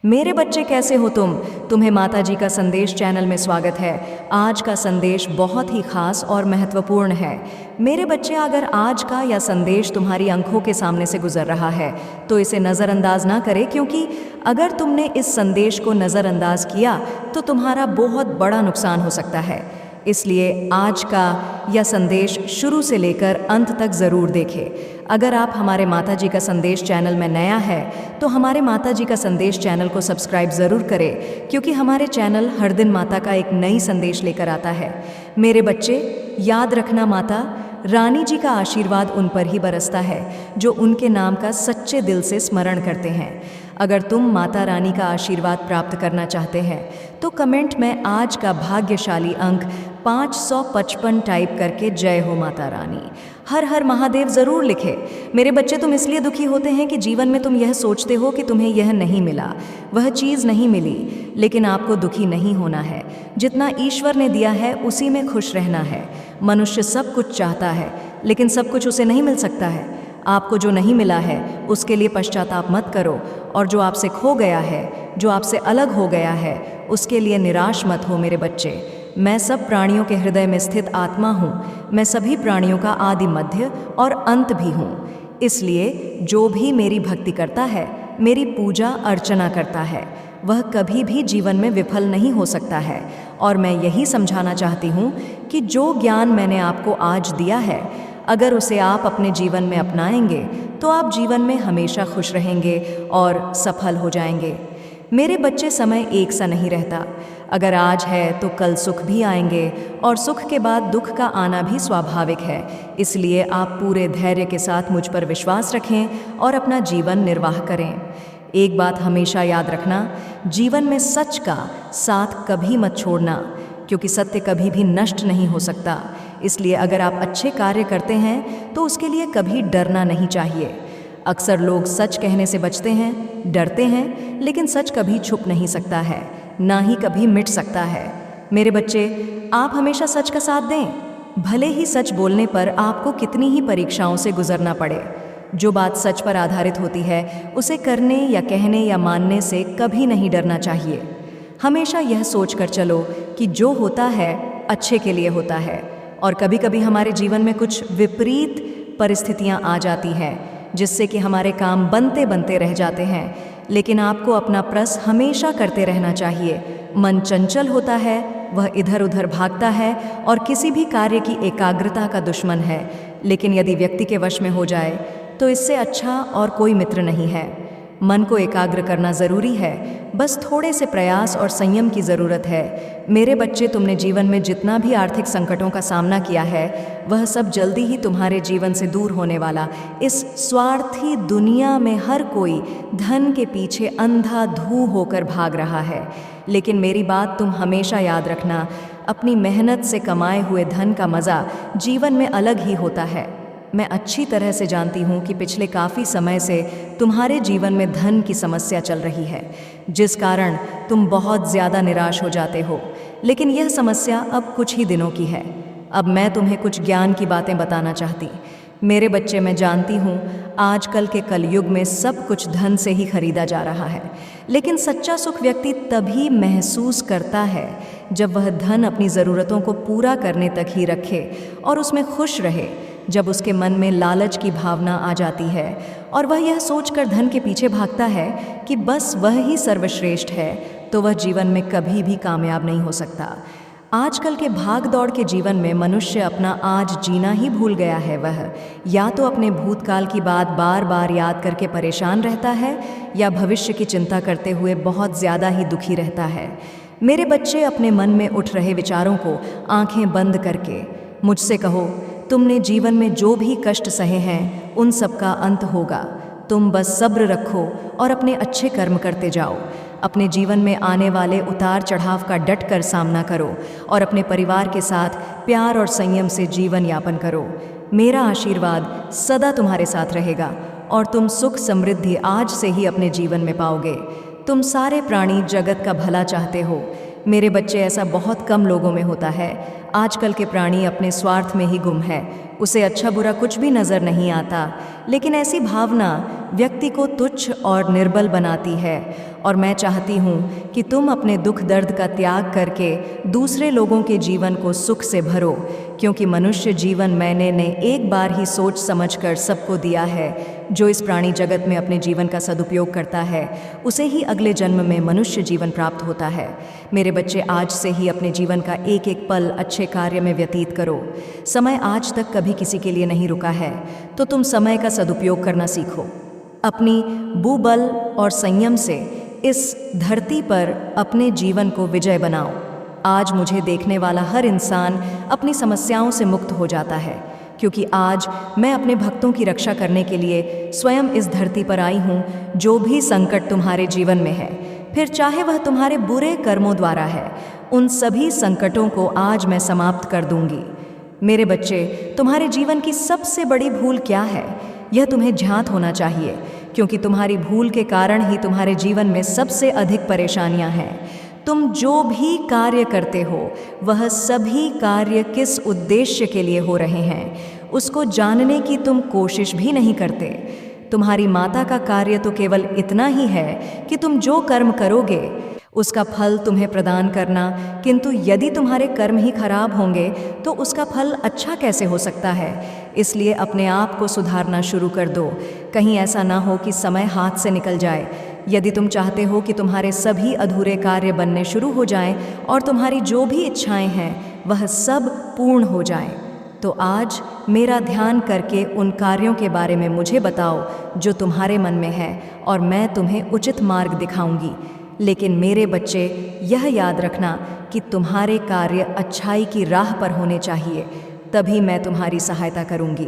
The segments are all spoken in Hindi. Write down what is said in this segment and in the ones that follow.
मेरे बच्चे कैसे हो तुम? तुम्हें माताजी का संदेश चैनल में स्वागत है। आज का संदेश बहुत ही खास और महत्वपूर्ण है। मेरे बच्चे, अगर आज का यह संदेश तुम्हारी आंखों के सामने से गुजर रहा है तो इसे नज़रअंदाज ना करें, क्योंकि अगर तुमने इस संदेश को नज़रअंदाज किया तो तुम्हारा बहुत बड़ा नुकसान हो सकता है। इसलिए आज का यह संदेश शुरू से लेकर अंत तक ज़रूर देखें। अगर आप हमारे माताजी का संदेश चैनल में नया है तो हमारे माताजी का संदेश चैनल को सब्सक्राइब ज़रूर करें, क्योंकि हमारे चैनल हर दिन माता का एक नई संदेश लेकर आता है। मेरे बच्चे, याद रखना, माता रानी जी का आशीर्वाद उन पर ही बरसता है जो उनके नाम का सच्चे दिल से स्मरण करते हैं। अगर तुम माता रानी का आशीर्वाद प्राप्त करना चाहते हैं तो कमेंट में आज का भाग्यशाली अंक 555 टाइप करके जय हो माता रानी, हर हर महादेव ज़रूर लिखें। मेरे बच्चे, तुम इसलिए दुखी होते हैं कि जीवन में तुम यह सोचते हो कि तुम्हें यह नहीं मिला, वह चीज़ नहीं मिली, लेकिन आपको दुखी नहीं होना है। जितना ईश्वर ने दिया है उसी में खुश रहना है। मनुष्य सब कुछ चाहता है लेकिन सब कुछ उसे नहीं मिल सकता है। आपको जो नहीं मिला है उसके लिए पश्चाताप मत करो, और जो आपसे खो गया है, जो आपसे अलग हो गया है, उसके लिए निराश मत हो। मेरे बच्चे, मैं सब प्राणियों के हृदय में स्थित आत्मा हूँ। मैं सभी प्राणियों का आदि, मध्य और अंत भी हूँ। इसलिए जो भी मेरी भक्ति करता है, मेरी पूजा अर्चना करता है, वह कभी भी जीवन में विफल नहीं हो सकता है। और मैं यही समझाना चाहती हूँ कि जो ज्ञान मैंने आपको आज दिया है, अगर उसे आप अपने जीवन में अपनाएंगे तो आप जीवन में हमेशा खुश रहेंगे और सफल हो जाएंगे। मेरे बच्चे, समय एक सा नहीं रहता। अगर आज है तो कल सुख भी आएंगे, और सुख के बाद दुख का आना भी स्वाभाविक है। इसलिए आप पूरे धैर्य के साथ मुझ पर विश्वास रखें और अपना जीवन निर्वाह करें। एक बात हमेशा याद रखना, जीवन में सच का साथ कभी मत छोड़ना, क्योंकि सत्य कभी भी नष्ट नहीं हो सकता। इसलिए अगर आप अच्छे कार्य करते हैं तो उसके लिए कभी डरना नहीं चाहिए। अक्सर लोग सच कहने से बचते हैं, डरते हैं, लेकिन सच कभी छुप नहीं सकता है, ना ही कभी मिट सकता है। मेरे बच्चे, आप हमेशा सच का साथ दें, भले ही सच बोलने पर आपको कितनी ही परीक्षाओं से गुजरना पड़े। जो बात सच पर आधारित होती है उसे करने या कहने या मानने से कभी नहीं डरना चाहिए। हमेशा यह सोच कर चलो कि जो होता है अच्छे के लिए होता है, और कभी कभी हमारे जीवन में कुछ विपरीत परिस्थितियां आ जाती हैं जिससे कि हमारे काम बनते बनते रह जाते हैं, लेकिन आपको अपना प्रयास हमेशा करते रहना चाहिए। मन चंचल होता है, वह इधर उधर भागता है और किसी भी कार्य की एकाग्रता का दुश्मन है, लेकिन यदि व्यक्ति के वश में हो जाए तो इससे अच्छा और कोई मित्र नहीं है। मन को एकाग्र करना ज़रूरी है, बस थोड़े से प्रयास और संयम की ज़रूरत है। मेरे बच्चे, तुमने जीवन में जितना भी आर्थिक संकटों का सामना किया है वह सब जल्दी ही तुम्हारे जीवन से दूर होने वाला। इस स्वार्थी दुनिया में हर कोई धन के पीछे अंधाधुंध होकर भाग रहा है, लेकिन मेरी बात तुम हमेशा याद रखना, अपनी मेहनत से कमाए हुए धन का मज़ा जीवन में अलग ही होता है। मैं अच्छी तरह से जानती हूँ कि पिछले काफ़ी समय से तुम्हारे जीवन में धन की समस्या चल रही है, जिस कारण तुम बहुत ज़्यादा निराश हो जाते हो। लेकिन यह समस्या अब कुछ ही दिनों की है। अब मैं तुम्हें कुछ ज्ञान की बातें बताना चाहती। मेरे बच्चे, मैं जानती हूँ आजकल के कलयुग में सब कुछ धन से ही खरीदा जा रहा है, लेकिन सच्चा सुख व्यक्ति तभी महसूस करता है जब वह धन अपनी ज़रूरतों को पूरा करने तक ही रखे और उसमें खुश रहे। जब उसके मन में लालच की भावना आ जाती है और वह यह सोचकर धन के पीछे भागता है कि बस वह ही सर्वश्रेष्ठ है, तो वह जीवन में कभी भी कामयाब नहीं हो सकता। आजकल के भाग दौड़ के जीवन में मनुष्य अपना आज जीना ही भूल गया है। वह या तो अपने भूतकाल की बात बार बार याद करके परेशान रहता है, या भविष्य की चिंता करते हुए बहुत ज़्यादा ही दुखी रहता है। मेरे बच्चे, अपने मन में उठ रहे विचारों को आंखें बंद करके मुझसे कहो, तुमने जीवन में जो भी कष्ट सहे हैं उन सब का अंत होगा। तुम बस सब्र रखो और अपने अच्छे कर्म करते जाओ। अपने जीवन में आने वाले उतार चढ़ाव का डट कर सामना करो और अपने परिवार के साथ प्यार और संयम से जीवन यापन करो। मेरा आशीर्वाद सदा तुम्हारे साथ रहेगा और तुम सुख समृद्धि आज से ही अपने जीवन में पाओगे। तुम सारे प्राणी जगत का भला चाहते हो, मेरे बच्चे, ऐसा बहुत कम लोगों में होता है। आजकल के प्राणी अपने स्वार्थ में ही गुम है, उसे अच्छा बुरा कुछ भी नज़र नहीं आता। लेकिन ऐसी भावना व्यक्ति को तुच्छ और निर्बल बनाती है। और मैं चाहती हूँ कि तुम अपने दुख दर्द का त्याग करके दूसरे लोगों के जीवन को सुख से भरो, क्योंकि मनुष्य जीवन मैंने ने एक बार ही सोच समझकर सबको दिया है। जो इस प्राणी जगत में अपने जीवन का सदुपयोग करता है उसे ही अगले जन्म में मनुष्य जीवन प्राप्त होता है। मेरे बच्चे, आज से ही अपने जीवन का एक एक पल अच्छे कार्य में व्यतीत करो। समय आज तक कभी किसी के लिए नहीं रुका है, तो तुम समय का सदुपयोग करना सीखो। अपनी बुबल और संयम से इस धरती पर अपने जीवन को विजय बनाओ। आज मुझे देखने वाला हर इंसान अपनी समस्याओं से मुक्त हो जाता है, क्योंकि आज मैं अपने भक्तों की रक्षा करने के लिए स्वयं इस धरती पर आई हूँ। जो भी संकट तुम्हारे जीवन में है, फिर चाहे वह तुम्हारे बुरे कर्मों द्वारा है, उन सभी संकटों को आज मैं समाप्त कर दूंगी। मेरे बच्चे, तुम्हारे जीवन की सबसे बड़ी भूल क्या है, यह तुम्हें ज्ञात होना चाहिए, क्योंकि तुम्हारी भूल के कारण ही तुम्हारे जीवन में सबसे अधिक परेशानियां हैं। तुम जो भी कार्य करते हो, वह सभी कार्य किस उद्देश्य के लिए हो रहे हैं, उसको जानने की तुम कोशिश भी नहीं करते। तुम्हारी माता का कार्य तो केवल इतना ही है कि तुम जो कर्म करोगे उसका फल तुम्हें प्रदान करना, किंतु यदि तुम्हारे कर्म ही खराब होंगे तो उसका फल अच्छा कैसे हो सकता है। इसलिए अपने आप को सुधारना शुरू कर दो, कहीं ऐसा ना हो कि समय हाथ से निकल जाए। यदि तुम चाहते हो कि तुम्हारे सभी अधूरे कार्य बनने शुरू हो जाएं और तुम्हारी जो भी इच्छाएं हैं वह सब पूर्ण हो जाएं, तो आज मेरा ध्यान करके उन कार्यों के बारे में मुझे बताओ जो तुम्हारे मन में है, और मैं तुम्हें उचित मार्ग दिखाऊंगी। लेकिन मेरे बच्चे, यह याद रखना कि तुम्हारे कार्य अच्छाई की राह पर होने चाहिए, तभी मैं तुम्हारी सहायता करूंगी।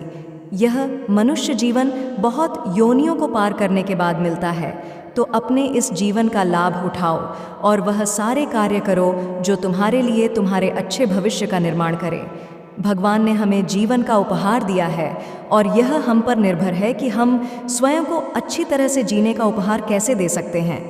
यह मनुष्य जीवन बहुत योनियों को पार करने के बाद मिलता है, तो अपने इस जीवन का लाभ उठाओ और वह सारे कार्य करो जो तुम्हारे लिए तुम्हारे अच्छे भविष्य का निर्माण करें। भगवान ने हमें जीवन का उपहार दिया है और यह हम पर निर्भर है कि हम स्वयं को अच्छी तरह से जीने का उपहार कैसे दे सकते हैं।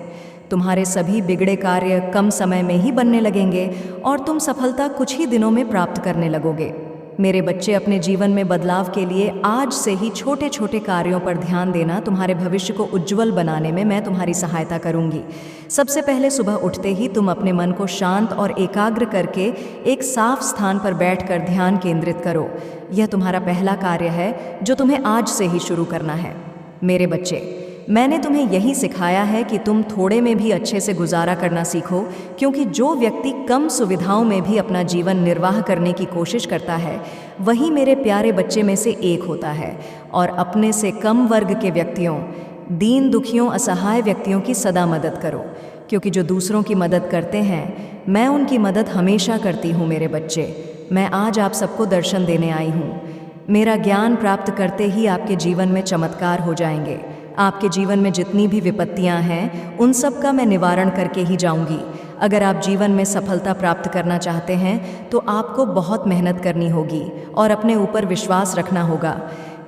तुम्हारे सभी बिगड़े कार्य कम समय में ही बनने लगेंगे और तुम सफलता कुछ ही दिनों में प्राप्त करने लगोगे। मेरे बच्चे, अपने जीवन में बदलाव के लिए आज से ही छोटे छोटे कार्यों पर ध्यान देना तुम्हारे भविष्य को उज्जवल बनाने में मैं तुम्हारी सहायता करूंगी। सबसे पहले सुबह उठते ही तुम अपने मन को शांत और एकाग्र करके एक साफ स्थान पर बैठकर ध्यान केंद्रित करो। यह तुम्हारा पहला कार्य है जो तुम्हें आज से ही शुरू करना है। मेरे बच्चे, मैंने तुम्हें यही सिखाया है कि तुम थोड़े में भी अच्छे से गुजारा करना सीखो, क्योंकि जो व्यक्ति कम सुविधाओं में भी अपना जीवन निर्वाह करने की कोशिश करता है वही मेरे प्यारे बच्चे में से एक होता है। और अपने से कम वर्ग के व्यक्तियों, दीन दुखियों, असहाय व्यक्तियों की सदा मदद करो, क्योंकि जो दूसरों की मदद करते हैं मैं उनकी मदद हमेशा करती हूँ। मेरे बच्चे, मैं आज आप सबको दर्शन देने आई हूँ। मेरा ज्ञान प्राप्त करते ही आपके जीवन में चमत्कार हो जाएंगे। आपके जीवन में जितनी भी विपत्तियां हैं उन सब का मैं निवारण करके ही जाऊंगी। अगर आप जीवन में सफलता प्राप्त करना चाहते हैं तो आपको बहुत मेहनत करनी होगी और अपने ऊपर विश्वास रखना होगा।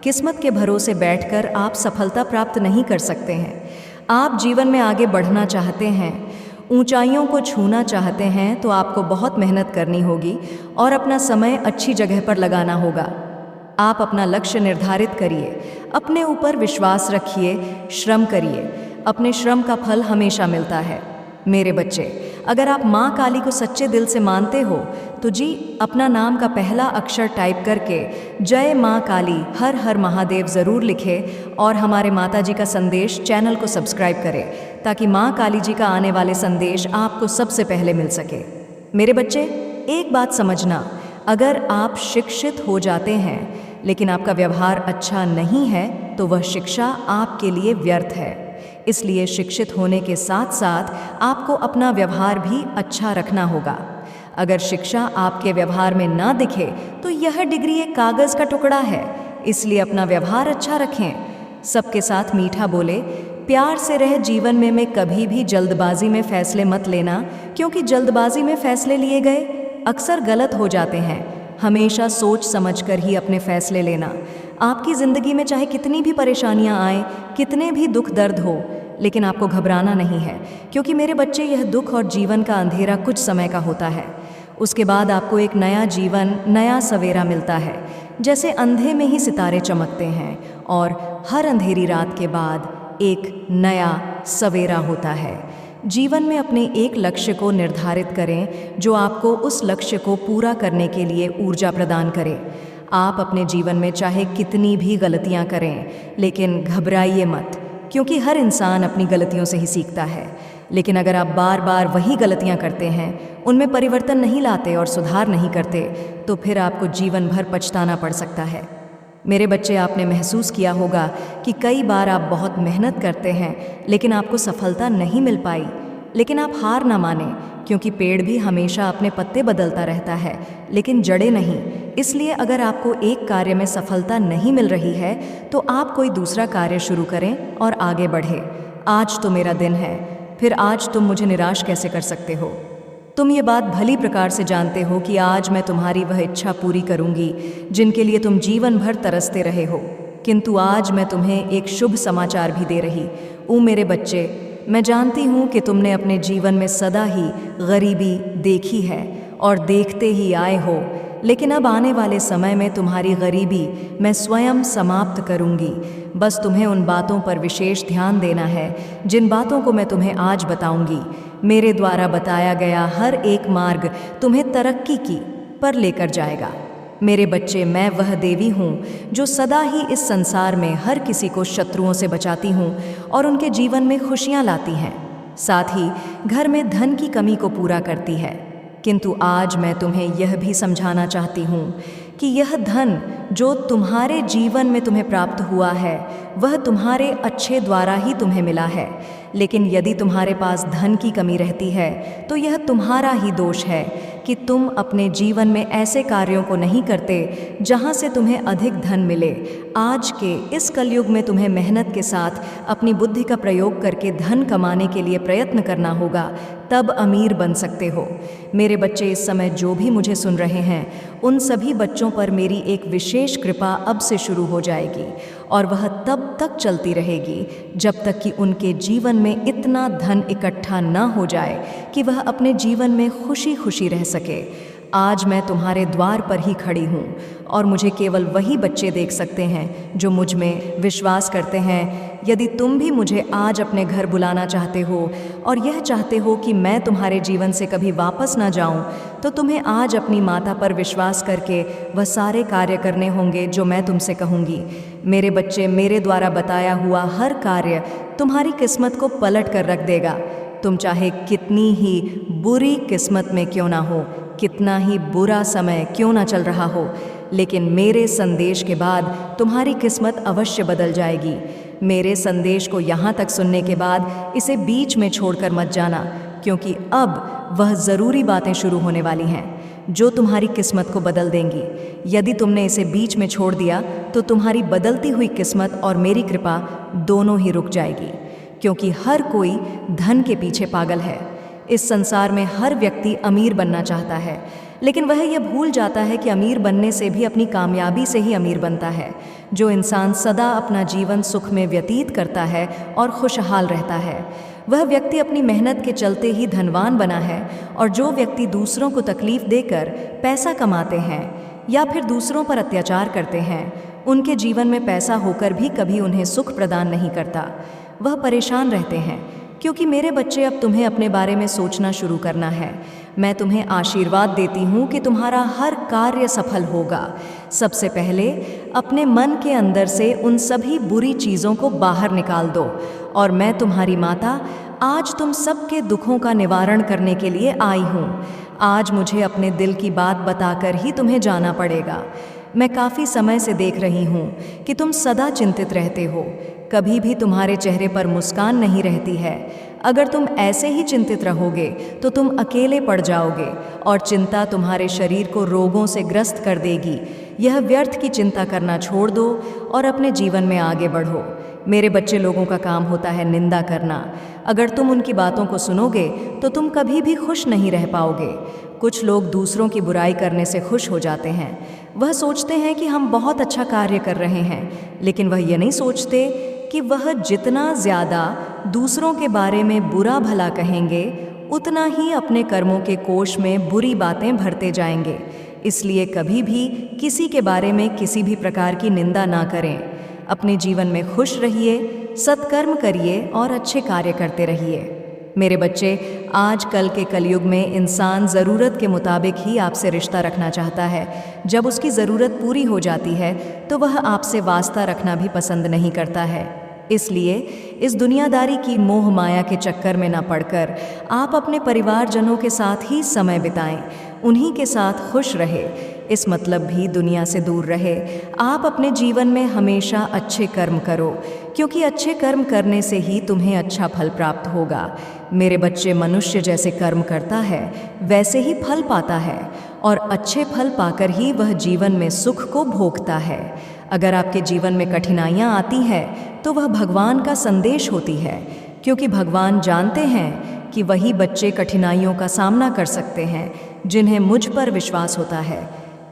किस्मत के भरोसे बैठकर आप सफलता प्राप्त नहीं कर सकते हैं। आप जीवन में आगे बढ़ना चाहते हैं, ऊंचाइयों को छूना चाहते हैं, तो आपको बहुत मेहनत करनी होगी और अपना समय अच्छी जगह पर लगाना होगा। आप अपना लक्ष्य निर्धारित करिए, अपने ऊपर विश्वास रखिए, श्रम करिए। अपने श्रम का फल हमेशा मिलता है। मेरे बच्चे, अगर आप माँ काली को सच्चे दिल से मानते हो तो जी अपना नाम का पहला अक्षर टाइप करके जय माँ काली हर हर महादेव ज़रूर लिखें और हमारे माता जी का संदेश चैनल को सब्सक्राइब करें, ताकि माँ काली जी का आने वाले संदेश आपको सबसे पहले मिल सके। मेरे बच्चे, एक बात समझना, अगर आप शिक्षित हो जाते हैं लेकिन आपका व्यवहार अच्छा नहीं है तो वह शिक्षा आपके लिए व्यर्थ है। इसलिए शिक्षित होने के साथ साथ आपको अपना व्यवहार भी अच्छा रखना होगा। अगर शिक्षा आपके व्यवहार में ना दिखे तो यह डिग्री एक कागज़ का टुकड़ा है। इसलिए अपना व्यवहार अच्छा रखें, सबके साथ मीठा बोले, प्यार से रह जीवन में कभी भी जल्दबाजी में फैसले मत लेना, क्योंकि जल्दबाजी में फैसले लिए गए अक्सर गलत हो जाते हैं। हमेशा सोच समझकर ही अपने फैसले लेना। आपकी ज़िंदगी में चाहे कितनी भी परेशानियां आए, कितने भी दुख दर्द हो, लेकिन आपको घबराना नहीं है, क्योंकि मेरे बच्चे यह दुख और जीवन का अंधेरा कुछ समय का होता है। उसके बाद आपको एक नया जीवन, नया सवेरा मिलता है। जैसे अंधे में ही सितारे चमकते हैं और हर अंधेरी रात के बाद एक नया सवेरा होता है। जीवन में अपने एक लक्ष्य को निर्धारित करें जो आपको उस लक्ष्य को पूरा करने के लिए ऊर्जा प्रदान करे। आप अपने जीवन में चाहे कितनी भी गलतियां करें, लेकिन घबराइए मत, क्योंकि हर इंसान अपनी गलतियों से ही सीखता है। लेकिन अगर आप बार बार वही गलतियां करते हैं, उनमें परिवर्तन नहीं लाते और सुधार नहीं करते, तो फिर आपको जीवन भर पछताना पड़ सकता है। मेरे बच्चे, आपने महसूस किया होगा कि कई बार आप बहुत मेहनत करते हैं लेकिन आपको सफलता नहीं मिल पाई। लेकिन आप हार ना मानें, क्योंकि पेड़ भी हमेशा अपने पत्ते बदलता रहता है, लेकिन जड़ें नहीं। इसलिए अगर आपको एक कार्य में सफलता नहीं मिल रही है, तो आप कोई दूसरा कार्य शुरू करें और आगे बढ़ें। आज तो मेरा दिन है, फिर आज तुम मुझे निराश कैसे कर सकते हो? तुम ये बात भली प्रकार से जानते हो कि आज मैं तुम्हारी वह इच्छा पूरी करूंगी जिनके लिए तुम जीवन भर तरसते रहे हो। किंतु आज मैं तुम्हें एक शुभ समाचार भी दे रही हूँ। मेरे बच्चे, मैं जानती हूँ कि तुमने अपने जीवन में सदा ही गरीबी देखी है और देखते ही आए हो, लेकिन अब आने वाले समय में तुम्हारी गरीबी मैं स्वयं समाप्त करूंगी। बस तुम्हें उन बातों पर विशेष ध्यान देना है जिन बातों को मैं तुम्हें आज बताऊंगी। मेरे द्वारा बताया गया हर एक मार्ग तुम्हें तरक्की की पर लेकर जाएगा। मेरे बच्चे, मैं वह देवी हूँ जो सदा ही इस संसार में हर किसी को शत्रुओं से बचाती हूँ और उनके जीवन में खुशियाँ लाती हैं, साथ ही घर में धन की कमी को पूरा करती है। किंतु आज मैं तुम्हें यह भी समझाना चाहती हूँ कि यह धन जो तुम्हारे जीवन में तुम्हें प्राप्त हुआ है, वह तुम्हारे अच्छे द्वारा ही तुम्हें मिला है। लेकिन यदि तुम्हारे पास धन की कमी रहती है, तो यह तुम्हारा ही दोष है कि तुम अपने जीवन में ऐसे कार्यों को नहीं करते जहाँ से तुम्हें अधिक धन मिले। आज के इस कलयुग में तुम्हें मेहनत के साथ अपनी बुद्धि का प्रयोग करके धन कमाने के लिए प्रयत्न करना होगा, तब अमीर बन सकते हो। मेरे बच्चे, इस समय जो भी मुझे सुन रहे हैं, उन सभी बच्चों पर मेरी एक विशेष कृपा अब से शुरू हो जाएगी और वह तब तक चलती रहेगी जब तक कि उनके जीवन में इतना धन इकट्ठा न हो जाए कि वह अपने जीवन में खुशी खुशी रह सके। आज मैं तुम्हारे द्वार पर ही खड़ी हूँ और मुझे केवल वही बच्चे देख सकते हैं जो मुझ में विश्वास करते हैं। यदि तुम भी मुझे आज अपने घर बुलाना चाहते हो और यह चाहते हो कि मैं तुम्हारे जीवन से कभी वापस ना जाऊं, तो तुम्हें आज अपनी माता पर विश्वास करके वह सारे कार्य करने होंगे जो मैं तुमसे कहूँगी। मेरे बच्चे, मेरे द्वारा बताया हुआ हर कार्य तुम्हारी किस्मत को पलट कर रख देगा। तुम चाहे कितनी ही बुरी किस्मत में क्यों ना हो, कितना ही बुरा समय क्यों ना चल रहा हो, लेकिन मेरे संदेश के बाद तुम्हारी किस्मत अवश्य बदल जाएगी। मेरे संदेश को यहाँ तक सुनने के बाद इसे बीच में छोड़कर मत जाना, क्योंकि अब वह ज़रूरी बातें शुरू होने वाली हैं जो तुम्हारी किस्मत को बदल देंगी। यदि तुमने इसे बीच में छोड़ दिया तो तुम्हारी बदलती हुई किस्मत और मेरी कृपा दोनों ही रुक जाएगी, क्योंकि हर कोई धन के पीछे पागल है। इस संसार में हर व्यक्ति अमीर बनना चाहता है, लेकिन वह यह भूल जाता है कि अमीर बनने से भी अपनी कामयाबी से ही अमीर बनता है। जो इंसान सदा अपना जीवन सुख में व्यतीत करता है और खुशहाल रहता है, वह व्यक्ति अपनी मेहनत के चलते ही धनवान बना है। और जो व्यक्ति दूसरों को तकलीफ देकर पैसा कमाते हैं या फिर दूसरों पर अत्याचार करते हैं, उनके जीवन में पैसा होकर भी कभी उन्हें सुख प्रदान नहीं करता। वह परेशान रहते हैं, क्योंकि मेरे बच्चे, अब तुम्हें अपने बारे में सोचना शुरू करना है। मैं तुम्हें आशीर्वाद देती हूँ कि तुम्हारा हर कार्य सफल होगा। सबसे पहले अपने मन के अंदर से उन सभी बुरी चीज़ों को बाहर निकाल दो, और मैं तुम्हारी माता आज तुम सबके दुखों का निवारण करने के लिए आई हूँ। आज मुझे अपने दिल की बात बताकर ही तुम्हें जाना पड़ेगा। मैं काफ़ी समय से देख रही हूँ कि तुम सदा चिंतित रहते हो, कभी भी तुम्हारे चेहरे पर मुस्कान नहीं रहती है। अगर तुम ऐसे ही चिंतित रहोगे तो तुम अकेले पड़ जाओगे और चिंता तुम्हारे शरीर को रोगों से ग्रस्त कर देगी। यह व्यर्थ की चिंता करना छोड़ दो और अपने जीवन में आगे बढ़ो। मेरे बच्चे, लोगों का काम होता है निंदा करना। अगर तुम उनकी बातों को सुनोगे तो तुम कभी भी खुश नहीं रह पाओगे। कुछ लोग दूसरों की बुराई करने से खुश हो जाते हैं। वह सोचते हैं कि हम बहुत अच्छा कार्य कर रहे हैं, लेकिन वह ये नहीं सोचते कि वह जितना ज़्यादा दूसरों के बारे में बुरा भला कहेंगे, उतना ही अपने कर्मों के कोष में बुरी बातें भरते जाएंगे। इसलिए कभी भी किसी के बारे में किसी भी प्रकार की निंदा ना करें। अपने जीवन में खुश रहिए, सत्कर्म करिए और अच्छे कार्य करते रहिए। मेरे बच्चे, आजकल के कलयुग में इंसान ज़रूरत के मुताबिक ही आपसे रिश्ता रखना चाहता है। जब उसकी ज़रूरत पूरी हो जाती है तो वह आपसे वास्ता रखना भी पसंद नहीं करता है। इसलिए इस दुनियादारी की मोह माया के चक्कर में न पड़कर आप अपने परिवारजनों के साथ ही समय बिताएं, उन्हीं के साथ खुश रहे। इस मतलब भी दुनिया से दूर रहे। आप अपने जीवन में हमेशा अच्छे कर्म करो, क्योंकि अच्छे कर्म करने से ही तुम्हें अच्छा फल प्राप्त होगा। मेरे बच्चे, मनुष्य जैसे कर्म करता है वैसे ही फल पाता है, और अच्छे फल पाकर ही वह जीवन में सुख को भोगता है। अगर आपके जीवन में कठिनाइयाँ आती हैं तो वह भगवान का संदेश होती है, क्योंकि भगवान जानते हैं कि वही बच्चे कठिनाइयों का सामना कर सकते हैं जिन्हें मुझ पर विश्वास होता है।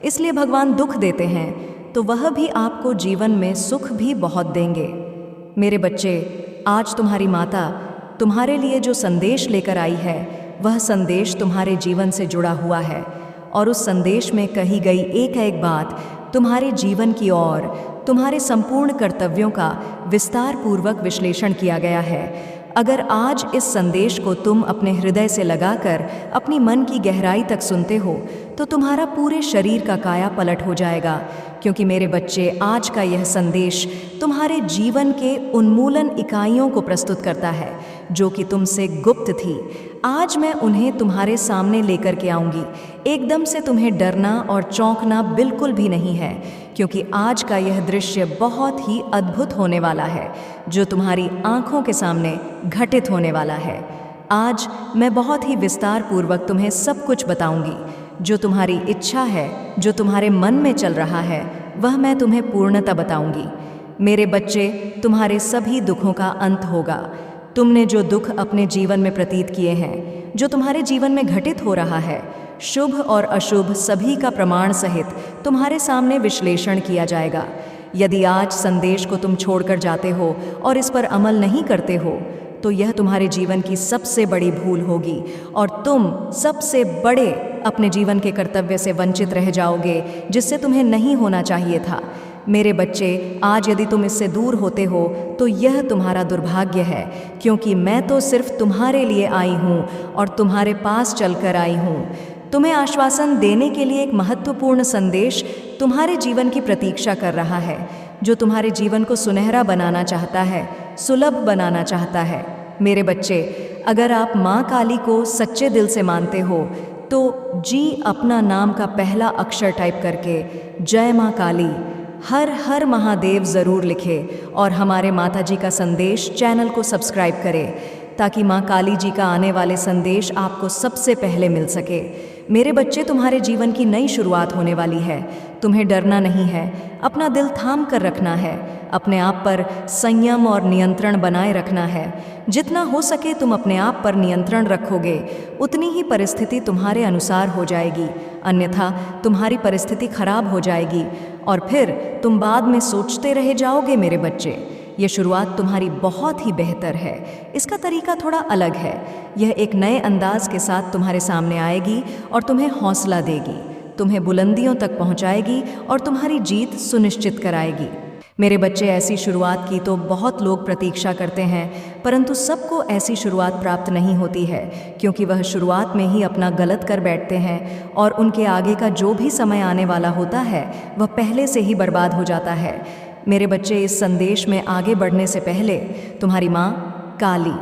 इसलिए भगवान दुख देते हैं तो वह भी आपको जीवन में सुख भी बहुत देंगे। मेरे बच्चे, आज तुम्हारी माता तुम्हारे लिए जो संदेश लेकर आई है वह संदेश तुम्हारे जीवन से जुड़ा हुआ है, और उस संदेश में कही गई एक एक बात तुम्हारे जीवन की और तुम्हारे संपूर्ण कर्तव्यों का विस्तार पूर्वक विश्लेषण किया गया है। अगर आज इस संदेश को तुम अपने हृदय से लगाकर अपनी मन की गहराई तक सुनते हो तो तुम्हारा पूरे शरीर का काया पलट हो जाएगा, क्योंकि मेरे बच्चे, आज का यह संदेश तुम्हारे जीवन के उन्मूलन इकाइयों को प्रस्तुत करता है जो कि तुमसे गुप्त थी। आज मैं उन्हें तुम्हारे सामने लेकर के आऊँगी। एकदम से तुम्हें डरना और चौंकना बिल्कुल भी नहीं है, क्योंकि आज का यह दृश्य बहुत ही अद्भुत होने वाला है जो तुम्हारी आंखों के सामने घटित होने वाला है। आज मैं बहुत ही विस्तार पूर्वक तुम्हें सब कुछ बताऊंगी। जो तुम्हारी इच्छा है, जो तुम्हारे मन में चल रहा है, वह मैं तुम्हें पूर्णतः बताऊंगी। मेरे बच्चे, तुम्हारे सभी दुखों का अंत होगा। तुमने जो दुख अपने जीवन में प्रतीत किए हैं, जो तुम्हारे जीवन में घटित हो रहा है, शुभ और अशुभ सभी का प्रमाण सहित तुम्हारे सामने विश्लेषण किया जाएगा। यदि आज संदेश को तुम छोड़कर जाते हो और इस पर अमल नहीं करते हो तो यह तुम्हारे जीवन की सबसे बड़ी भूल होगी, और तुम सबसे बड़े अपने जीवन के कर्तव्य से वंचित रह जाओगे जिससे तुम्हें नहीं होना चाहिए था। मेरे बच्चे, आज यदि तुम इससे दूर होते हो तो यह तुम्हारा दुर्भाग्य है, क्योंकि मैं तो सिर्फ तुम्हारे लिए आई हूँ और तुम्हारे पास चलकर आई हूँ। तुम्हें आश्वासन देने के लिए एक महत्वपूर्ण संदेश तुम्हारे जीवन की प्रतीक्षा कर रहा है, जो तुम्हारे जीवन को सुनहरा बनाना चाहता है, सुलभ बनाना चाहता है। मेरे बच्चे, अगर आप माँ काली को सच्चे दिल से मानते हो तो जी अपना नाम का पहला अक्षर टाइप करके जय माँ काली, हर हर महादेव ज़रूर लिखे और हमारे माताजी का संदेश चैनल को सब्सक्राइब करें, ताकि माँ काली जी का आने वाले संदेश आपको सबसे पहले मिल सके। मेरे बच्चे, तुम्हारे जीवन की नई शुरुआत होने वाली है। तुम्हें डरना नहीं है, अपना दिल थाम कर रखना है, अपने आप पर संयम और नियंत्रण बनाए रखना है। जितना हो सके तुम अपने आप पर नियंत्रण रखोगे, उतनी ही परिस्थिति तुम्हारे अनुसार हो जाएगी, अन्यथा तुम्हारी परिस्थिति खराब हो जाएगी और फिर तुम बाद में सोचते रह जाओगे। मेरे बच्चे, ये शुरुआत तुम्हारी बहुत ही बेहतर है। इसका तरीका थोड़ा अलग है। यह एक नए अंदाज के साथ तुम्हारे सामने आएगी और तुम्हें हौसला देगी, तुम्हें बुलंदियों तक पहुंचाएगी और तुम्हारी जीत सुनिश्चित कराएगी। मेरे बच्चे, ऐसी शुरुआत की तो बहुत लोग प्रतीक्षा करते हैं, परंतु सबको ऐसी शुरुआत प्राप्त नहीं होती है, क्योंकि वह शुरुआत में ही अपना गलत कर बैठते हैं और उनके आगे का जो भी समय आने वाला होता है वह पहले से ही बर्बाद हो जाता है। मेरे बच्चे, इस संदेश में आगे बढ़ने से पहले तुम्हारी माँ काली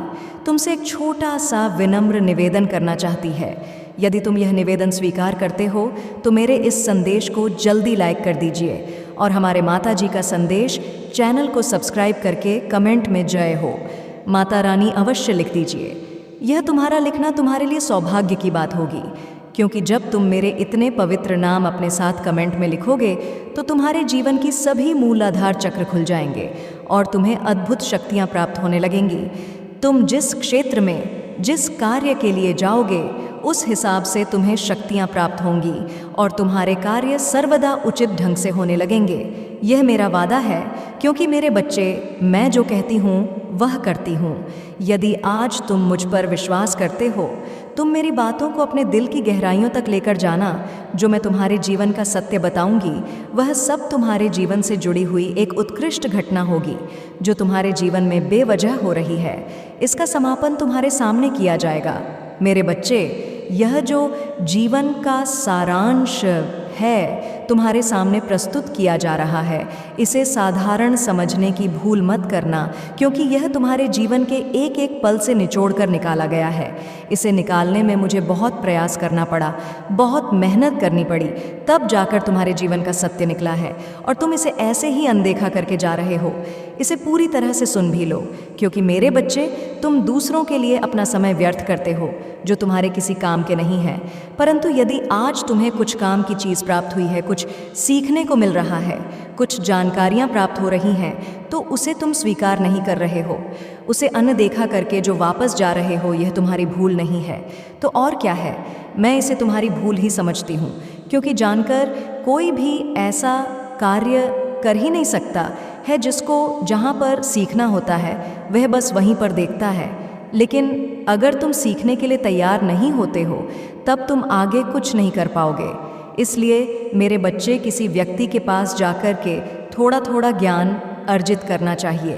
तुमसे एक छोटा सा विनम्र निवेदन करना चाहती है। यदि तुम यह निवेदन स्वीकार करते हो तो मेरे इस संदेश को जल्दी लाइक कर दीजिए और हमारे माता जी का संदेश चैनल को सब्सक्राइब करके कमेंट में जय हो माता रानी अवश्य लिख दीजिए। यह तुम्हारा लिखना तुम्हारे लिए सौभाग्य की बात होगी, क्योंकि जब तुम मेरे इतने पवित्र नाम अपने साथ कमेंट में लिखोगे तो तुम्हारे जीवन की सभी मूलाधार चक्र खुल जाएंगे और तुम्हें अद्भुत शक्तियाँ प्राप्त होने लगेंगी। तुम जिस क्षेत्र में जिस कार्य के लिए जाओगे उस हिसाब से तुम्हें शक्तियाँ प्राप्त होंगी और तुम्हारे कार्य सर्वदा उचित ढंग से होने लगेंगे। यह मेरा वादा है, क्योंकि मेरे बच्चे, मैं जो कहती हूँ वह करती हूँ। यदि आज तुम मुझ पर विश्वास करते हो, तुम मेरी बातों को अपने दिल की गहराइयों तक लेकर जाना। जो मैं तुम्हारे जीवन का सत्य बताऊंगी, वह सब तुम्हारे जीवन से जुड़ी हुई एक उत्कृष्ट घटना होगी जो तुम्हारे जीवन में बेवजह हो रही है। इसका समापन तुम्हारे सामने किया जाएगा। मेरे बच्चे, यह जो जीवन का सारांश है तुम्हारे सामने प्रस्तुत किया जा रहा है, इसे साधारण समझने की भूल मत करना, क्योंकि यह तुम्हारे जीवन के एक एक पल से निचोड़ कर निकाला गया है। इसे निकालने में मुझे बहुत प्रयास करना पड़ा, बहुत मेहनत करनी पड़ी, तब जाकर तुम्हारे जीवन का सत्य निकला है। और तुम इसे ऐसे ही अनदेखा करके जा रहे हो। इसे पूरी तरह से सुन भी लो, क्योंकि मेरे बच्चे, तुम दूसरों के लिए अपना समय व्यर्थ करते हो जो तुम्हारे किसी काम के नहीं है। परंतु यदि आज तुम्हें कुछ काम की चीज़ प्राप्त हुई है, कुछ सीखने को मिल रहा है, कुछ जानकारियां प्राप्त हो रही हैं, तो उसे तुम स्वीकार नहीं कर रहे हो। उसे अनदेखा करके जो वापस जा रहे हो, यह तुम्हारी भूल नहीं है तो और क्या है। मैं इसे तुम्हारी भूल ही समझती हूँ, क्योंकि जानकर कोई भी ऐसा कार्य कर ही नहीं सकता है जिसको जहाँ पर सीखना होता है वह बस वहीं पर देखता है। लेकिन अगर तुम सीखने के लिए तैयार नहीं होते हो, तब तुम आगे कुछ नहीं कर पाओगे। इसलिए मेरे बच्चे, किसी व्यक्ति के पास जाकर के थोड़ा थोड़ा ज्ञान अर्जित करना चाहिए।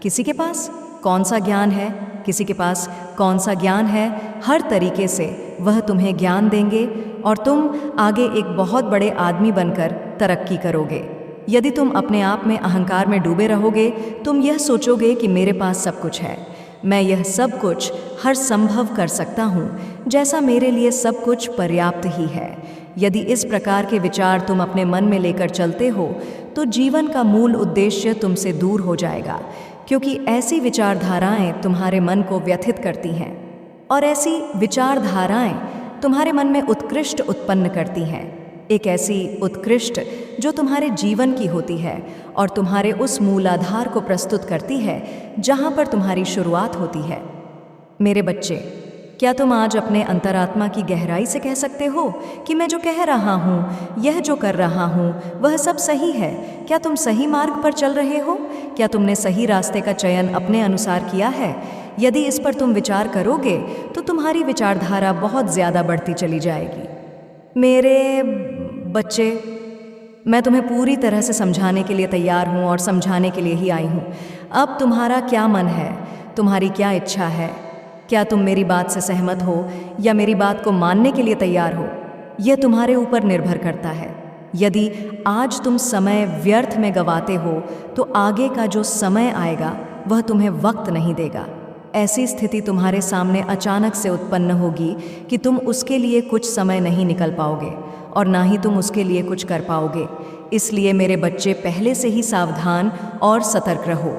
किसी के पास कौन सा ज्ञान है, किसी के पास कौन सा ज्ञान है, हर तरीके से वह तुम्हें ज्ञान देंगे और तुम आगे एक बहुत बड़े आदमी बनकर तरक्की करोगे। यदि तुम अपने आप में अहंकार में डूबे रहोगे, तुम यह सोचोगे कि मेरे पास सब कुछ है, मैं यह सब कुछ हर संभव कर सकता हूँ, जैसा मेरे लिए सब कुछ पर्याप्त ही है। यदि इस प्रकार के विचार तुम अपने मन में लेकर चलते हो, तो जीवन का मूल उद्देश्य तुमसे दूर हो जाएगा, क्योंकि ऐसी विचारधाराएं तुम्हारे मन को व्यथित करती हैं और ऐसी विचारधाराएं तुम्हारे मन में उत्कृष्ट उत्पन्न करती हैं। एक ऐसी उत्कृष्ट जो तुम्हारे जीवन की होती है और तुम्हारे उस मूलाधार को प्रस्तुत करती है जहाँ पर तुम्हारी शुरुआत होती है। मेरे बच्चे, क्या तुम आज अपने अंतरात्मा की गहराई से कह सकते हो कि मैं जो कह रहा हूँ, यह जो कर रहा हूँ, वह सब सही है? क्या तुम सही मार्ग पर चल रहे हो? क्या तुमने सही रास्ते का चयन अपने अनुसार किया है? यदि इस पर तुम विचार करोगे तो तुम्हारी विचारधारा बहुत ज़्यादा बढ़ती चली जाएगी। मेरे बच्चे, मैं तुम्हें पूरी तरह से समझाने के लिए तैयार हूँ और समझाने के लिए ही आई हूँ। अब तुम्हारा क्या मन है, तुम्हारी क्या इच्छा है? क्या तुम मेरी बात से सहमत हो या मेरी बात को मानने के लिए तैयार हो? यह तुम्हारे ऊपर निर्भर करता है। यदि आज तुम समय व्यर्थ में गंवाते हो, तो आगे का जो समय आएगा वह तुम्हें वक्त नहीं देगा। ऐसी स्थिति तुम्हारे सामने अचानक से उत्पन्न होगी कि तुम उसके लिए कुछ समय नहीं निकल पाओगे और ना ही तुम उसके लिए कुछ कर पाओगे। इसलिए मेरे बच्चे, पहले से ही सावधान और सतर्क रहो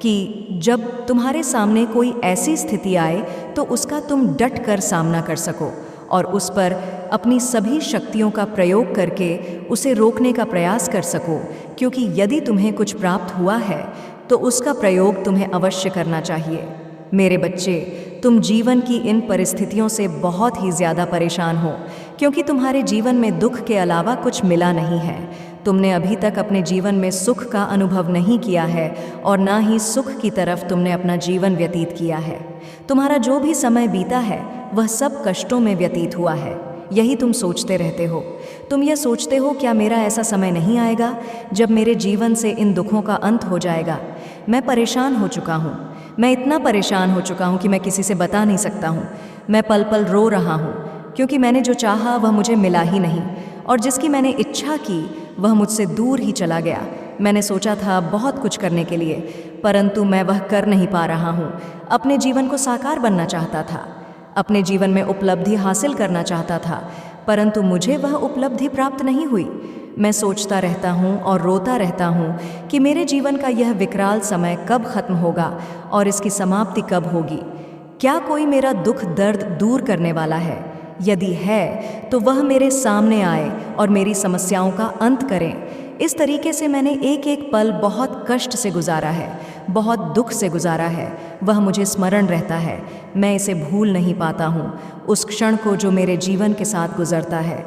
कि जब तुम्हारे सामने कोई ऐसी स्थिति आए तो उसका तुम डट कर सामना कर सको और उस पर अपनी सभी शक्तियों का प्रयोग करके उसे रोकने का प्रयास कर सको। क्योंकि यदि तुम्हें कुछ प्राप्त हुआ है तो उसका प्रयोग तुम्हें अवश्य करना चाहिए। मेरे बच्चे, तुम जीवन की इन परिस्थितियों से बहुत ही ज़्यादा परेशान हो, क्योंकि तुम्हारे जीवन में दुख के अलावा कुछ मिला नहीं है। तुमने अभी तक अपने जीवन में सुख का अनुभव नहीं किया है और ना ही सुख की तरफ तुमने अपना जीवन व्यतीत किया है। तुम्हारा जो भी समय बीता है वह सब कष्टों में व्यतीत हुआ है। यही तुम सोचते रहते हो। तुम यह सोचते हो, क्या मेरा ऐसा समय नहीं आएगा जब मेरे जीवन से इन दुखों का अंत हो जाएगा? मैं परेशान हो चुका हूँ। मैं इतना परेशान हो चुका हूँ कि मैं किसी से बता नहीं सकता हूँ। मैं पल पल रो रहा हूँ, क्योंकि मैंने जो चाहा वह मुझे मिला ही नहीं और जिसकी मैंने इच्छा की वह मुझसे दूर ही चला गया। मैंने सोचा था बहुत कुछ करने के लिए, परंतु मैं वह कर नहीं पा रहा हूँ। अपने जीवन को साकार बनना चाहता था, अपने जीवन में उपलब्धि हासिल करना चाहता था, परंतु मुझे वह उपलब्धि प्राप्त नहीं हुई। मैं सोचता रहता हूँ और रोता रहता हूँ कि मेरे जीवन का यह विकराल समय कब खत्म होगा और इसकी समाप्ति कब होगी। क्या कोई मेरा दुख दर्द दूर करने वाला है? यदि है तो वह मेरे सामने आए और मेरी समस्याओं का अंत करें। इस तरीके से मैंने एक एक पल बहुत कष्ट से गुजारा है, बहुत दुख से गुजारा है। वह मुझे स्मरण रहता है, मैं इसे भूल नहीं पाता हूँ, उस क्षण को जो मेरे जीवन के साथ गुजरता है।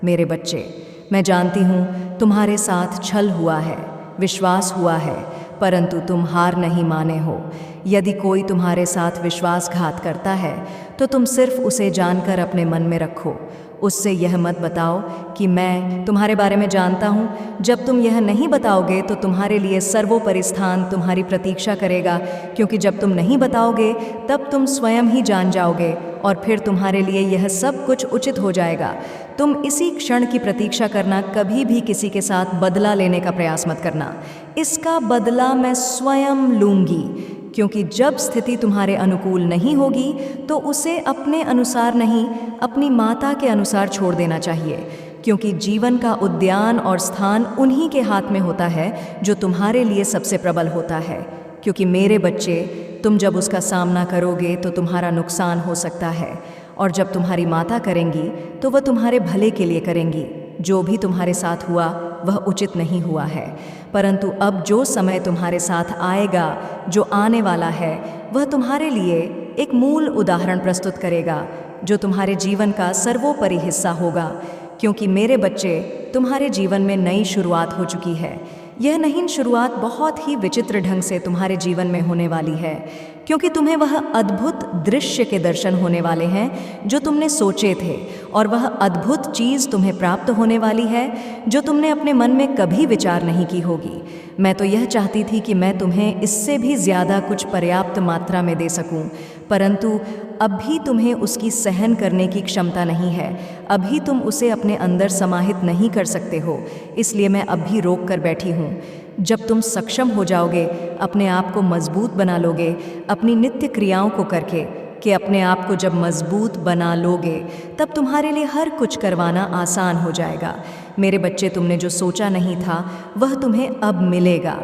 मेरे बच्चे, मैं जानती हूँ तुम्हारे साथ छल हुआ है, विश्वास हुआ है, परंतु तुम हार नहीं माने हो। यदि कोई तुम्हारे साथ विश्वासघात करता है तो तुम सिर्फ उसे जानकर अपने मन में रखो। उससे यह मत बताओ कि मैं तुम्हारे बारे में जानता हूँ। जब तुम यह नहीं बताओगे तो तुम्हारे लिए सर्वोपरि स्थान तुम्हारी प्रतीक्षा करेगा, क्योंकि जब तुम नहीं बताओगे तब तुम स्वयं ही जान जाओगे और फिर तुम्हारे लिए यह सब कुछ उचित हो जाएगा। तुम इसी क्षण की प्रतीक्षा करना, कभी भी किसी के साथ बदला लेने का प्रयास मत करना। इसका बदला मैं स्वयं लूँगी, क्योंकि जब स्थिति तुम्हारे अनुकूल नहीं होगी तो उसे अपने अनुसार नहीं, अपनी माता के अनुसार छोड़ देना चाहिए, क्योंकि जीवन का उद्यान और स्थान उन्हीं के हाथ में होता है जो तुम्हारे लिए सबसे प्रबल होता है। क्योंकि मेरे बच्चे, तुम जब उसका सामना करोगे तो तुम्हारा नुकसान हो सकता है, और जब तुम्हारी माता करेंगी तो वह तुम्हारे भले के लिए करेंगी। जो भी तुम्हारे साथ हुआ वह उचित नहीं हुआ है, परंतु अब जो समय तुम्हारे साथ आएगा, जो आने वाला है, वह तुम्हारे लिए एक मूल उदाहरण प्रस्तुत करेगा जो तुम्हारे जीवन का सर्वोपरि हिस्सा होगा। क्योंकि मेरे बच्चे, तुम्हारे जीवन में नई शुरुआत हो चुकी है। यह नई शुरुआत बहुत ही विचित्र ढंग से तुम्हारे जीवन में होने वाली है, क्योंकि तुम्हें वह अद्भुत दृश्य के दर्शन होने वाले हैं जो तुमने सोचे थे, और वह अद्भुत चीज़ तुम्हें प्राप्त होने वाली है जो तुमने अपने मन में कभी विचार नहीं की होगी। मैं तो यह चाहती थी कि मैं तुम्हें इससे भी ज़्यादा कुछ पर्याप्त मात्रा में दे सकूं, परंतु अभी तुम्हें उसकी सहन करने की क्षमता नहीं है। अभी तुम उसे अपने अंदर समाहित नहीं कर सकते हो, इसलिए मैं अब भी रोक कर बैठी हूँ। जब तुम सक्षम हो जाओगे, अपने आप को मजबूत बना लोगे अपनी नित्य क्रियाओं को करके, कि अपने आप को जब मजबूत बना लोगे तब तुम्हारे लिए हर कुछ करवाना आसान हो जाएगा। मेरे बच्चे, तुमने जो सोचा नहीं था वह तुम्हें अब मिलेगा,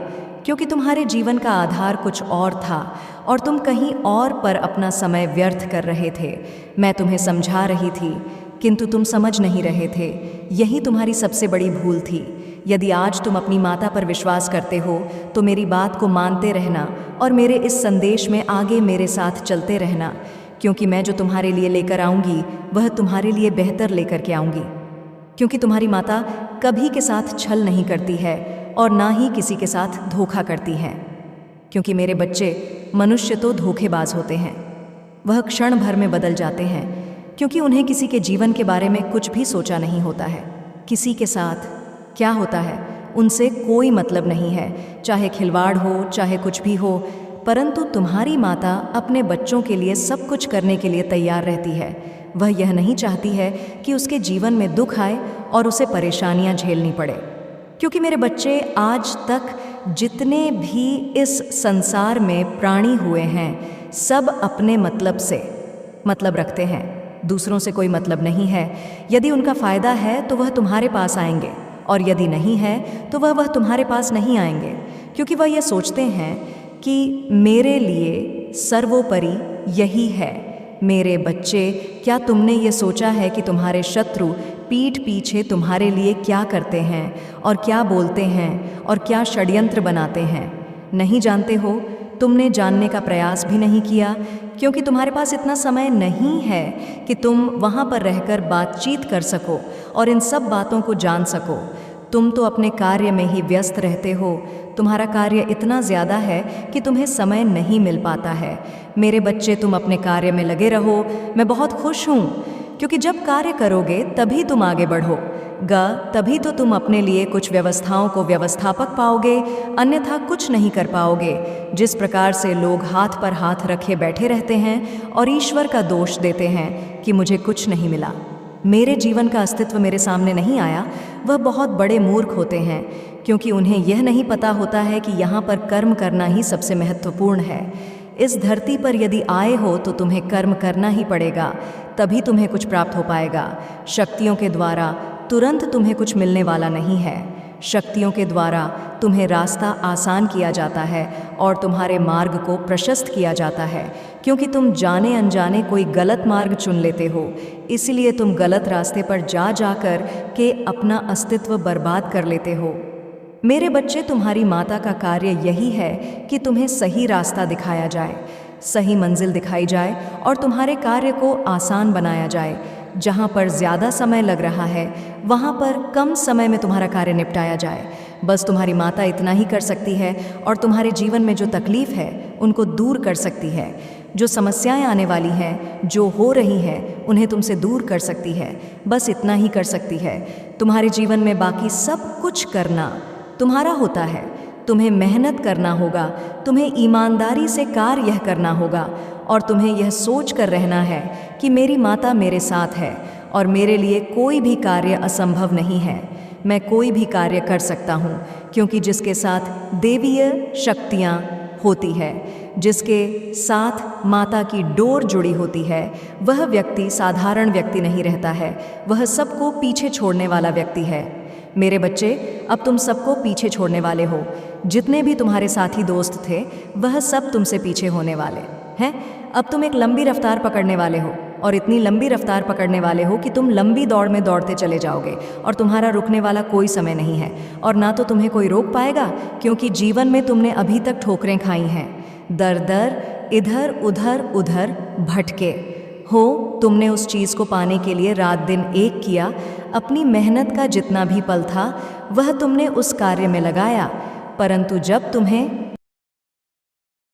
क्योंकि तुम्हारे जीवन का आधार कुछ और था और तुम कहीं और पर अपना समय व्यर्थ कर रहे थे। मैं तुम्हें समझा रही थी किंतु तुम समझ नहीं रहे थे। यही तुम्हारी सबसे बड़ी भूल थी। यदि आज तुम अपनी माता पर विश्वास करते हो तो मेरी बात को मानते रहना और मेरे इस संदेश में आगे मेरे साथ चलते रहना, क्योंकि मैं जो तुम्हारे लिए लेकर आऊँगी वह तुम्हारे लिए बेहतर लेकर के आऊँगी। क्योंकि तुम्हारी माता कभी के साथ छल नहीं करती है और ना ही किसी के साथ धोखा करती है, क्योंकि मेरे बच्चे, मनुष्य तो धोखेबाज होते हैं। वह क्षण भर में बदल जाते हैं, क्योंकि उन्हें किसी के जीवन के बारे में कुछ भी सोचा नहीं होता है। किसी के साथ क्या होता है उनसे कोई मतलब नहीं है, चाहे खिलवाड़ हो, चाहे कुछ भी हो। परंतु तुम्हारी माता अपने बच्चों के लिए सब कुछ करने के लिए तैयार रहती है। वह यह नहीं चाहती है कि उसके जीवन में दुख आए और उसे परेशानियां झेलनी पड़े, क्योंकि मेरे बच्चे, आज तक जितने भी इस संसार में प्राणी हुए हैं सब अपने मतलब से मतलब रखते हैं, दूसरों से कोई मतलब नहीं है। यदि उनका फ़ायदा है तो वह तुम्हारे पास आएंगे, और यदि नहीं है तो वह तुम्हारे पास नहीं आएंगे, क्योंकि वह यह सोचते हैं कि मेरे लिए सर्वोपरि यही है। मेरे बच्चे, क्या तुमने ये सोचा है कि तुम्हारे शत्रु पीठ पीछे तुम्हारे लिए क्या करते हैं और क्या बोलते हैं और क्या षड्यंत्र बनाते हैं? नहीं जानते हो। तुमने जानने का प्रयास भी नहीं किया, क्योंकि तुम्हारे पास इतना समय नहीं है कि तुम वहाँ पर रहकर बातचीत कर सको और इन सब बातों को जान सको। तुम तो अपने कार्य में ही व्यस्त रहते हो। तुम्हारा कार्य इतना ज़्यादा है कि तुम्हें समय नहीं मिल पाता है। मेरे बच्चे, तुम अपने कार्य में लगे रहो। मैं बहुत खुश हूँ, क्योंकि जब कार्य करोगे तभी तुम आगे बढ़ोगा, तभी तो तुम अपने लिए कुछ व्यवस्थाओं को व्यवस्थापक पाओगे, अन्यथा कुछ नहीं कर पाओगे। जिस प्रकार से लोग हाथ पर हाथ रखे बैठे रहते हैं और ईश्वर का दोष देते हैं कि मुझे कुछ नहीं मिला, मेरे जीवन का अस्तित्व मेरे सामने नहीं आया, वह बहुत बड़े मूर्ख होते हैं, क्योंकि उन्हें यह नहीं पता होता है कि यहाँ पर कर्म करना ही सबसे महत्वपूर्ण है। इस धरती पर यदि आए हो तो तुम्हें कर्म करना ही पड़ेगा, तभी तुम्हें कुछ प्राप्त हो पाएगा। शक्तियों के द्वारा तुरंत तुम्हें कुछ मिलने वाला नहीं है। शक्तियों के द्वारा तुम्हें रास्ता आसान किया जाता है और तुम्हारे मार्ग को प्रशस्त किया जाता है, क्योंकि तुम जाने अनजाने कोई गलत मार्ग चुन लेते हो। इसलिए तुम गलत रास्ते पर जा जाकर के अपना अस्तित्व बर्बाद कर लेते हो। मेरे बच्चे, तुम्हारी माता का कार्य यही है कि तुम्हें सही रास्ता दिखाया जाए, सही मंजिल दिखाई जाए और तुम्हारे कार्य को आसान बनाया जाए। जहाँ पर ज़्यादा समय लग रहा है वहाँ पर कम समय में तुम्हारा कार्य निपटाया जाए। बस तुम्हारी माता इतना ही कर सकती है और तुम्हारे जीवन में जो तकलीफ है उनको दूर कर सकती है। जो समस्याएं आने वाली हैं, जो हो रही हैं, उन्हें तुमसे दूर कर सकती है। बस इतना ही कर सकती है। तुम्हारे जीवन में बाकी सब कुछ करना तुम्हारा होता है। तुम्हें मेहनत करना होगा, तुम्हें ईमानदारी से कार्य यह करना होगा और तुम्हें यह सोच कर रहना है कि मेरी माता मेरे साथ है और मेरे लिए कोई भी कार्य असंभव नहीं है। मैं कोई भी कार्य कर सकता हूँ, क्योंकि जिसके साथ देवीय शक्तियाँ होती है, जिसके साथ माता की डोर जुड़ी होती है, वह व्यक्ति साधारण व्यक्ति नहीं रहता है, वह सबको पीछे छोड़ने वाला व्यक्ति है। मेरे बच्चे, अब तुम सबको पीछे छोड़ने वाले हो। जितने भी तुम्हारे साथी दोस्त थे, वह सब तुमसे पीछे होने वाले हैं। अब तुम एक लंबी रफ्तार पकड़ने वाले हो और इतनी लंबी रफ्तार पकड़ने वाले हो कि तुम लंबी दौड़ में दौड़ते चले जाओगे और तुम्हारा रुकने वाला कोई समय नहीं है और ना तो तुम्हें कोई रोक पाएगा, क्योंकि जीवन में तुमने अभी तक ठोकरें खाई हैं। दर दर, इधर उधर उधर भटके हो। तुमने उस चीज़ को पाने के लिए रात दिन एक किया। अपनी मेहनत का जितना भी पल था वह तुमने उस कार्य में लगाया, परंतु जब तुम्हें